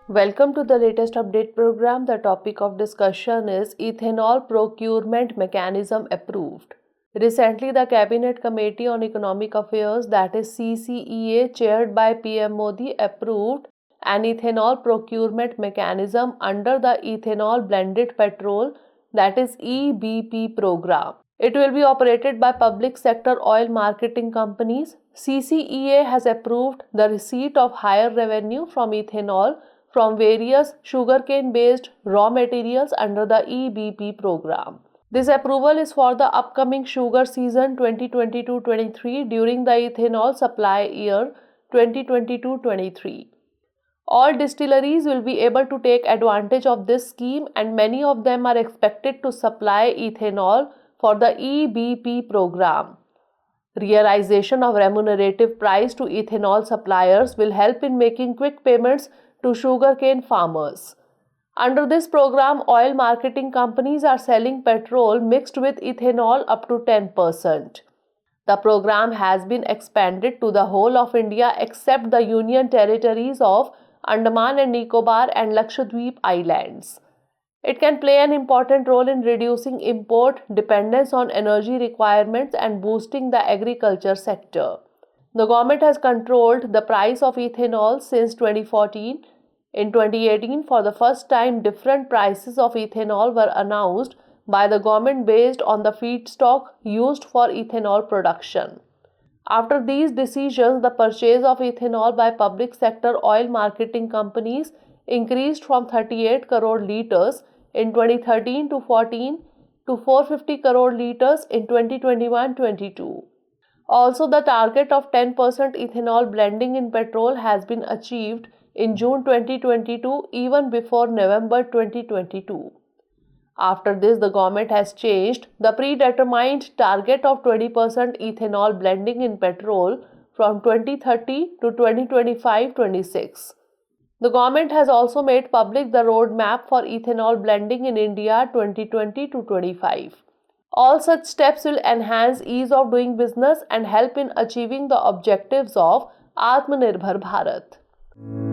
Welcome to the latest update program. The topic of discussion is ethanol procurement mechanism approved. Recently, the Cabinet Committee on Economic Affairs, that is CCEA, chaired by PM Modi, approved an ethanol procurement mechanism under the ethanol blended petrol, that is EBP program. It will be operated by public sector oil marketing companies. CCEA has approved the receipt of higher revenue from ethanol from various sugarcane-based raw materials under the EBP program. This approval is for the upcoming sugar season 2022-23 during the ethanol supply year 2022-23. All distilleries will be able to take advantage of this scheme, and many of them are expected to supply ethanol for the EBP program. Realization of remunerative price to ethanol suppliers will help in making quick payments to sugarcane farmers. Under this program, oil marketing companies are selling petrol mixed with ethanol up to 10%. The program has been expanded to the whole of India except the Union Territories of Andaman and Nicobar and Lakshadweep Islands. It can play an important role in reducing import dependence on energy requirements and boosting the agriculture sector. The government has controlled the price of ethanol since 2014. In 2018, for the first time, different prices of ethanol were announced by the government based on the feedstock used for ethanol production. After these decisions, the purchase of ethanol by public sector oil marketing companies increased from 38 crore litres in 2013 to 14 to 450 crore litres in 2021-22. Also, the target of 10% ethanol blending in petrol has been achieved in June 2022, even before November 2022. After this, the government has changed the predetermined target of 20% ethanol blending in petrol from 2030 to 2025-26. The government has also made public the roadmap for ethanol blending in India 2020 to 25. All such steps will enhance ease of doing business and help in achieving the objectives of Atmanirbhar Bharat.